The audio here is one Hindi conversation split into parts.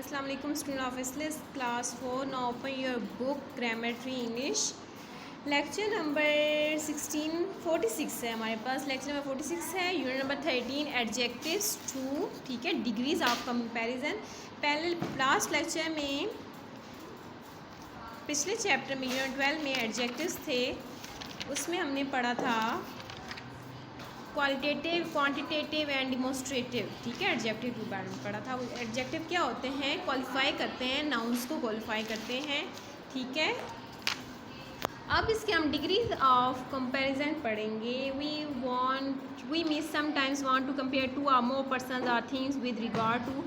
अस्सलाम वालेकुम student of English class 4 now open your book grammar tree English lecture number 1646 है हमारे पास। लेक्चर नंबर 46 है, यूनिट नंबर 13 एडजेक्टिव्स 2, ठीक है, डिग्रीज ऑफ कंपैरिजन। पहले लास्ट लेक्चर में पिछले चैप्टर में यूनिट 12 में एडजेक्टिव्स थे, उसमें हमने पढ़ा था क्वालिटेटिव, क्वांटिटेटिव एंड डिमोस्ट्रेटिव, ठीक है। एडजेक्टिव के बारे में पढ़ा था। एडजेक्टिव क्या होते हैं? क्वालिफाई करते हैं, नाउन्स को क्वालिफाई करते हैं, ठीक है। अब इसके हम डिग्रीज ऑफ कंपैरिजन पढ़ेंगे। We may sometimes want to compare two or more persons or things with regard to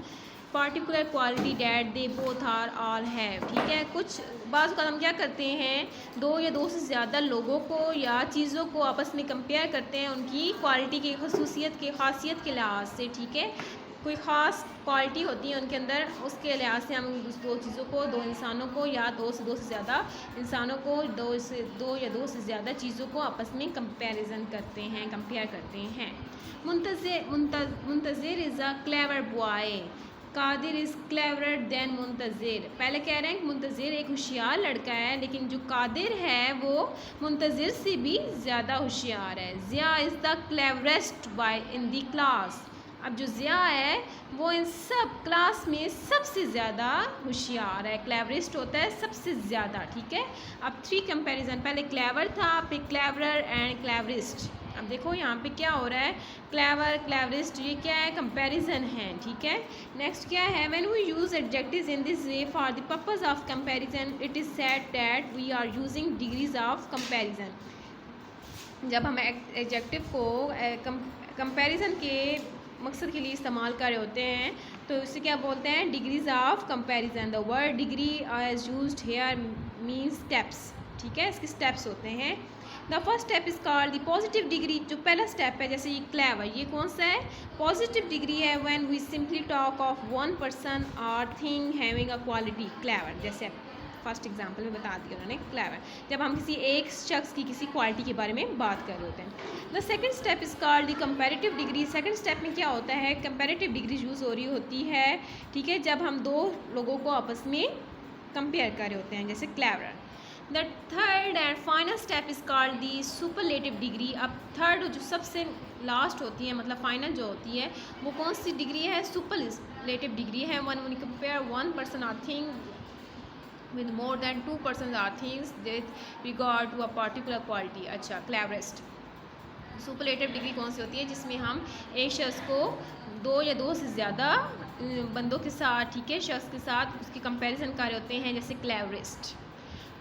particular quality that they both or all have, ठीक है। कुछ बाज़ हम क्या करते हैं, दो या दो से ज़्यादा लोगों को या चीज़ों को आपस में कंपेयर करते हैं उनकी क्वालिटी की खासियत के लिहाज से, ठीक है। कोई ख़ास क्वालिटी होती है उनके अंदर, उसके लिहाज से हम उस दो चीज़ों को, दो इंसानों को या दो से ज़्यादा इंसानों को, दो या दो से ज़्यादा चीज़ों को आपस में कंपेयर करते हैं। Muntazir is a clever boy, Qadir is cleverer than Muntazir. पहले कह रहे हैं कि मुंतज़िर एक होशियार लड़का है, लेकिन जो कादिर है वो मुंतज़िर से भी ज़्यादा होशियार है। Zia is the cleverest boy in the class. अब जो ज़िया है वो इन सब क्लास में सबसे ज़्यादा होशियार है। क्लेवरिस्ट होता है सबसे ज़्यादा, ठीक है। अब 3 कंपैरिजन, पहले क्लेवर था, फिर क्लेवरर एंड क्लेवरिस्ट। अब देखो यहाँ पे क्या हो रहा है, क्लेवर, क्लेवरिस्ट, ये क्या है? कंपैरिजन है, ठीक है। नेक्स्ट क्या है? When we use adjectives in this way for the purpose of comparison it is said that we are using degrees of comparison. जब हम एडजेक्टिव को कंपैरिजन के मकसद के लिए इस्तेमाल कर रहे होते हैं तो इसे क्या बोलते हैं? Degrees of comparison. The word degree as used here means steps, ठीक है। इसके स्टेप्स होते हैं। The first step is called the positive degree. जो पहला स्टेप है, जैसे ये क्लेवर, ये कौन सा है? पॉजिटिव डिग्री है। When we simply talk of one person or thing having a quality, clever. जैसे फर्स्ट एग्जांपल में बता दिया उन्होंने, क्लेवर, जब हम किसी एक शख्स की किसी क्वालिटी के बारे में बात कर रहे होते हैं। The second step is called the comparative degree. Second step में क्या होता है? कंपैरेटिव डिग्री यूज़ हो रही होती है, ठीक है, जब हम दो लोगों को आपस में कंपेयर कर रहे होते हैं, जैसे clever. The third and final step is called the superlative degree. अब थर्ड जो सबसे लास्ट होती है, मतलब फाइनल जो होती है, वो कौन सी डिग्री है? सुपरलेटिव डिग्री है। When we compare one person or thing with more than 2 persons or things with regard to a particular quality। अच्छा, क्लेवरेस्ट। सुपरलेटिव डिग्री कौन सी होती है? जिसमें हम एक शख्स को दो या दो से ज़्यादा बंदों के साथ, ठीक है, शख्स के साथ उसकी कंपैरिजन कर रहे होते हैं, जैसे क्लेवरिस्ट।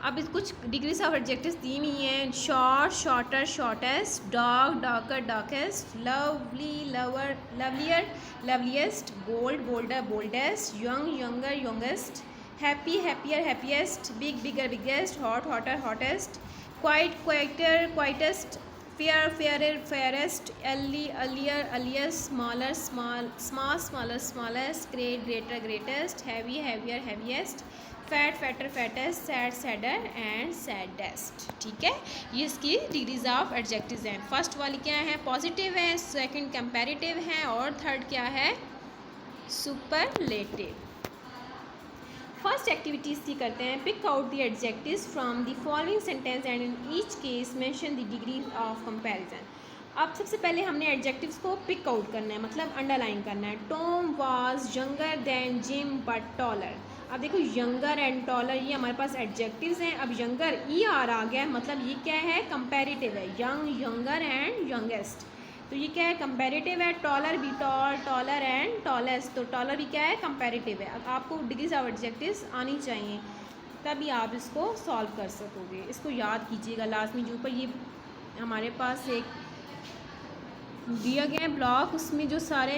अब इस कुछ डिग्रीज ऑफ एडजेक्टिव्स दी हुई हैं। Short, shorter, shortest, dark, darker, darkest, lovely, lover, lovelier, loveliest, bold, bolder, boldest, young, younger, youngest, happy, happier, happiest, big, bigger, biggest, hot, hotter, hottest, quiet, quieter, quietest, fair, fairer, fairest, early, earlier, earliest, smaller, small, smaller, smallest, great, greater, greatest, heavy, heavier, heaviest, fat, fatter, fattest, sad, sadder and saddest, ठीक है। ये इसकी डिग्रीज ऑफ एडजेक्टिव्स हैं। फर्स्ट वाली क्या है? पॉजिटिव है, सेकंड कंपैरेटिव है, और थर्ड क्या है? सुपरलेटिव। फर्स्ट एक्टिविटीज़ की करते हैं। Pick out the adjectives from the following sentence and in each case mention the degree of comparison. अब सबसे पहले हमने एडजेक्टिव्स को पिक आउट करना है, मतलब अंडरलाइन करना है। Tom was younger than gym but taller. अब देखो, यंगर एंड टॉलर ये हमारे पास एडजेक्टिव्स हैं। अब यंगर ER आ गया, मतलब ये क्या है? कंपैरेटिव है। यंग, यंगर एंड यंगेस्ट, तो ये क्या है? कंपैरेटिव है। टॉलर भी टॉल, टॉलर एंड टॉलेस्ट, तो टॉलर भी क्या है? कंपैरेटिव है। अब आपको डिग्रीज ऑफ एडजेक्टिव्स आनी चाहिए, तभी आप इसको सॉल्व कर सकोगे। इसको याद कीजिएगा लाजमी। जो ऊपर ये हमारे पास एक दिया गया है ब्लॉक, उसमें जो सारे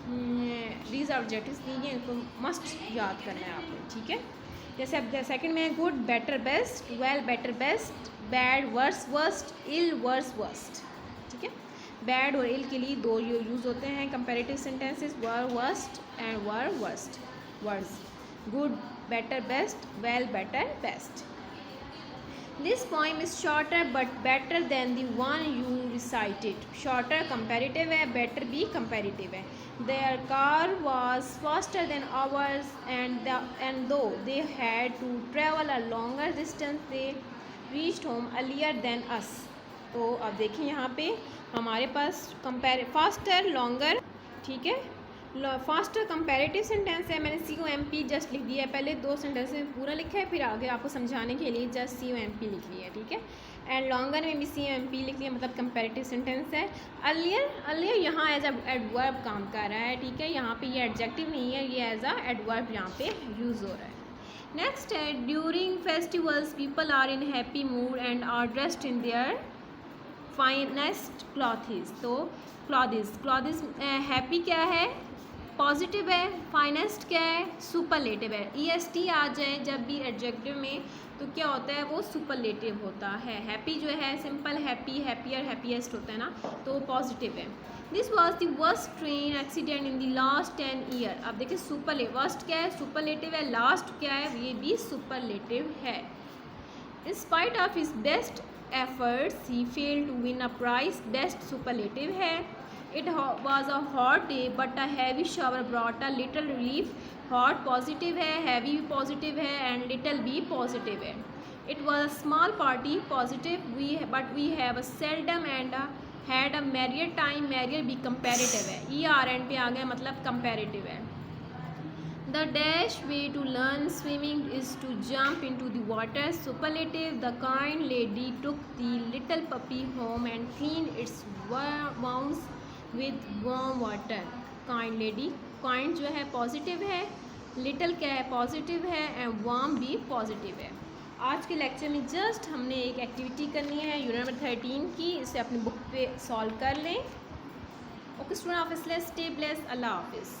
डिग्रीज ऑफ एडजेक्टिव्स दिए हैं इनको मस्ट याद करना है आपने, ठीक है। जैसे अब सेकंड में good, better, best, well, better, best, bad, worse, worst, ill, worse, worst, ठीक है। बैड और इल के लिए दो यूज़ होते हैं comparative sentences, were, worst and were, worst words. Good, better, best, well, better, best. This poem is shorter but better than the one you recited. Shorter comparative है, better भी comparative है. Their car was faster than ours, and though they had to travel a longer distance, they reached home earlier than us. तो अब देखिए यहाँ पे हमारे पास फास्टर लॉन्गर, ठीक है, फास्टर कंपैरेटिव सेंटेंस है. मैंने COMP जस्ट लिख दिया है, पहले 2 सेंटेंस में पूरा लिखा है, फिर आगे आपको समझाने के लिए जस्ट COMP लिख लिया है, ठीक है. एंड लॉन्गर में भी COMP लिख लिया, मतलब कंपैरेटिव सेंटेंस है. अर्लियर यहाँ एज अ एडवर्ब काम कर रहा है, ठीक है. यहाँ पे ये एडजेक्टिव नहीं है, ये एज अ एडवर्ब यहाँ पे यूज़ हो रहा है. नेक्स्ट है during festivals people are in happy mood and are dressed in their finest clothes. तो क्लॉथेस हैप्पी क्या है, पॉजिटिव है. फाइनेस्ट क्या है, सुपरलेटिव है. EST आ जाए जब भी एडजेक्टिव में तो क्या होता है, वो सुपरलेटिव होता है. हैप्पी जो है सिंपल हैप्पी, हैप्पियर, हैप्पीएस्ट होता है ना, तो वो पॉजिटिव है. This was the worst train accident in the last 10 year. अब देखिए सुपरलेटिव, वर्स्ट क्या है, सुपरलेटिव है. लास्ट क्या है, ये भी सुपरलेटिव है. In spite of his best efforts he failed to win a prize. Best superlative है. It was a hot day but a heavy shower brought a little relief. Hot positive है, heavy भी पॉजिटिव है, and little भी पॉजिटिव है. It was a small party, positive, but we have a seldom and had a merrier time. Merrier भी comparative है. ERN पे आ गया, मतलब comparative है. The dash way to learn swimming is to jump into the water. Superlative. The kind lady took the little puppy home and cleaned its wounds with warm water. Kind lady, kind जो है पॉजिटिव है, लिटिल क्या है, पॉजिटिव है, एंड वार्म भी पॉजिटिव है. आज के लेक्चर में जस्ट हमने एक एक्टिविटी करनी है यूनिट नंबर 13 की. इसे अपनी बुक पे सॉल्व कर लें. Okay student, always stay blessed, Allah हाफिज़.